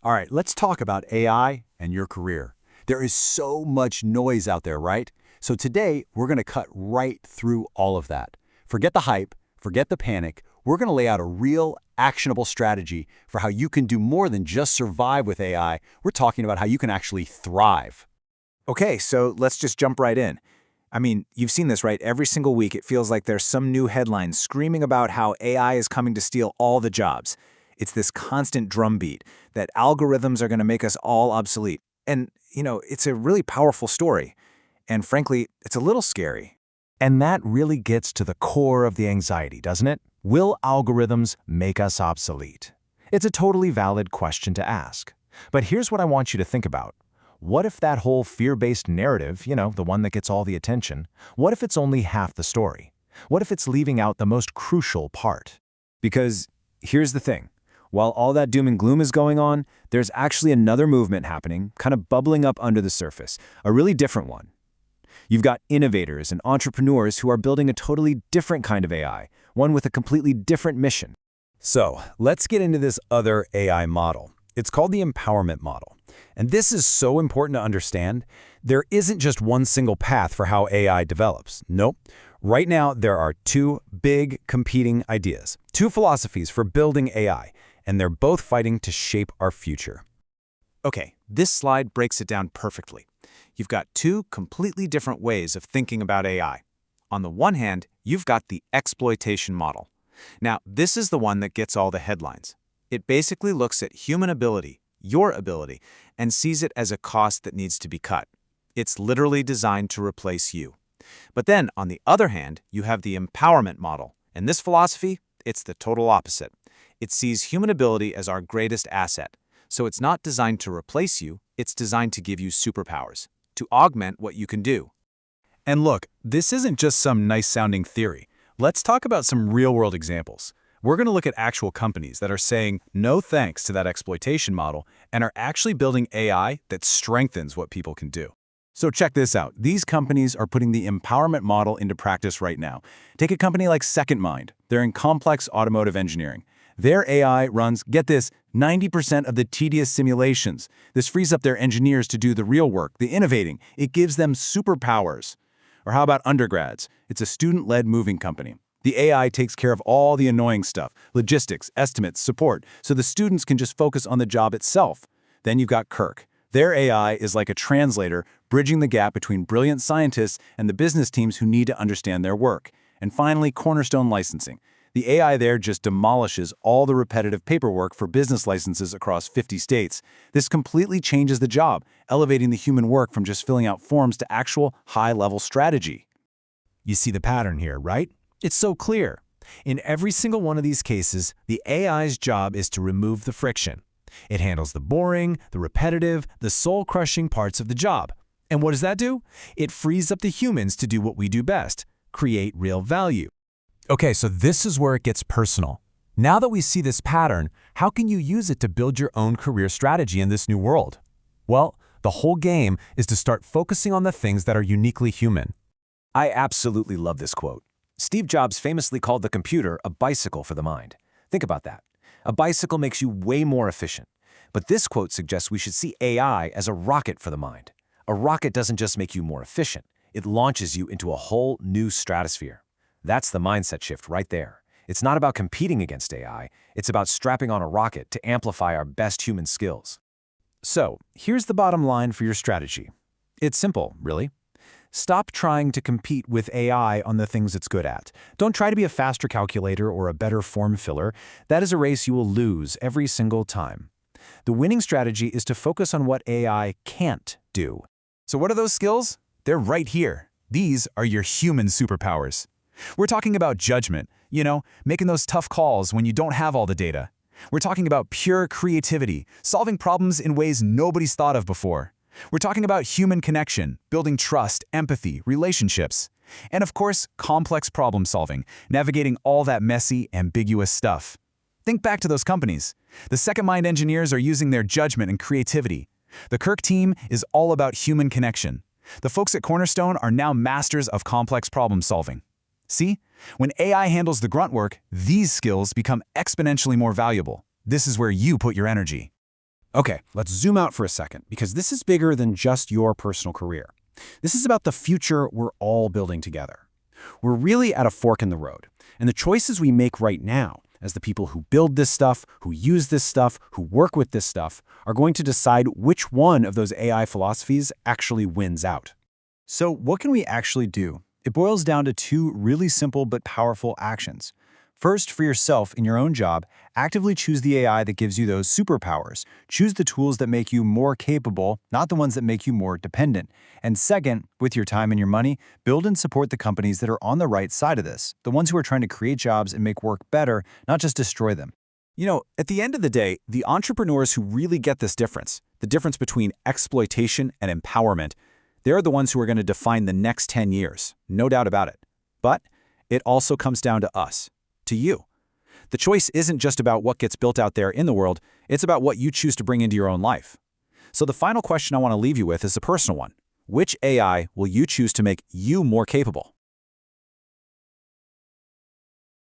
All right, let's talk about AI and your career. There is so much noise out there, right? So today, we're going to cut right through all of that. Forget the hype, forget the panic. We're going to lay out a real, actionable strategy for how you can do more than just survive with AI. We're talking about how you can actually thrive. Okay, so let's just jump right in. I mean, you've seen this, right? Every single week, it feels like there's some new headline screaming about how AI is coming to steal all the jobs. It's this constant drumbeat that algorithms are going to make us all obsolete. And, it's a really powerful story. And frankly, it's a little scary. And that really gets to the core of the anxiety, doesn't it? Will algorithms make us obsolete? It's a totally valid question to ask. But here's what I want you to think about. What if that whole fear-based narrative, the one that gets all the attention, what if it's only half the story? What if it's leaving out the most crucial part? Because here's the thing. While all that doom and gloom is going on, there's actually another movement happening, kind of bubbling up under the surface, a really different one. You've got innovators and entrepreneurs who are building a totally different kind of AI, one with a completely different mission. So let's get into this other AI model. It's called the empowerment model. And this is so important to understand. There isn't just one single path for how AI develops. Nope. Right now, there are two big competing ideas, two philosophies for building AI, and they're both fighting to shape our future. Okay, this slide breaks it down perfectly. You've got two completely different ways of thinking about AI. On the one hand, you've got the exploitation model. Now, this is the one that gets all the headlines. It basically looks at human ability, your ability, and sees it as a cost that needs to be cut. It's literally designed to replace you. But then, on the other hand, you have the empowerment model. And this philosophy, it's the total opposite. It sees human ability as our greatest asset. So it's not designed to replace you, it's designed to give you superpowers, to augment what you can do. And look, this isn't just some nice-sounding theory. Let's talk about some real-world examples. We're going to look at actual companies that are saying no thanks to that exploitation model and are actually building AI that strengthens what people can do. So check this out. These companies are putting the empowerment model into practice right now. Take a company like SecondMind. They're in complex automotive engineering. Their AI runs, get this, 90% of the tedious simulations. This frees up their engineers to do the real work, the innovating. It gives them superpowers. Or how about undergrads? It's a student-led moving company. The AI takes care of all the annoying stuff, logistics, estimates, support, so the students can just focus on the job itself. Then you've got Kirk. Their AI is like a translator, bridging the gap between brilliant scientists and the business teams who need to understand their work. And finally, Cornerstone Licensing. The AI there just demolishes all the repetitive paperwork for business licenses across 50 states. This completely changes the job, elevating the human work from just filling out forms to actual high-level strategy. You see the pattern here, right? It's so clear. In every single one of these cases, the AI's job is to remove the friction. It handles the boring, the repetitive, the soul-crushing parts of the job. And what does that do? It frees up the humans to do what we do best, create real value. Okay, so this is where it gets personal. Now that we see this pattern, how can you use it to build your own career strategy in this new world? Well, the whole game is to start focusing on the things that are uniquely human. I absolutely love this quote. Steve Jobs famously called the computer a bicycle for the mind. Think about that. A bicycle makes you way more efficient. But this quote suggests we should see AI as a rocket for the mind. A rocket doesn't just make you more efficient. It launches you into a whole new stratosphere. That's the mindset shift right there. It's not about competing against AI. It's about strapping on a rocket to amplify our best human skills. So, here's the bottom line for your strategy. It's simple, really. Stop trying to compete with AI on the things it's good at. Don't try to be a faster calculator or a better form filler. That is a race you will lose every single time. The winning strategy is to focus on what AI can't do. So what are those skills? They're right here. These are your human superpowers. We're talking about judgment, making those tough calls when you don't have all the data. We're talking about pure creativity, solving problems in ways nobody's thought of before. We're talking about human connection, building trust, empathy, relationships. And of course, complex problem solving, navigating all that messy, ambiguous stuff. Think back to those companies. The SecondMind engineers are using their judgment and creativity. The Kirk team is all about human connection. The folks at Cornerstone are now masters of complex problem solving. See? When AI handles the grunt work, these skills become exponentially more valuable. This is where you put your energy. Okay, let's zoom out for a second, because this is bigger than just your personal career. This is about the future we're all building together. We're really at a fork in the road, and the choices we make right now, as the people who build this stuff, who use this stuff, who work with this stuff, are going to decide which one of those AI philosophies actually wins out. So what can we actually do? It boils down to two really simple but powerful actions. First, for yourself in your own job, actively choose the AI that gives you those superpowers. Choose the tools that make you more capable, not the ones that make you more dependent. And second, with your time and your money, build and support the companies that are on the right side of this, the ones who are trying to create jobs and make work better, not just destroy them. You know, at the end of the day, the entrepreneurs who really get this difference, the difference between exploitation and empowerment, they're the ones who are going to define the next 10 years, no doubt about it. But it also comes down to us, to you. The choice isn't just about what gets built out there in the world, it's about what you choose to bring into your own life. So the final question I want to leave you with is a personal one. Which AI will you choose to make you more capable?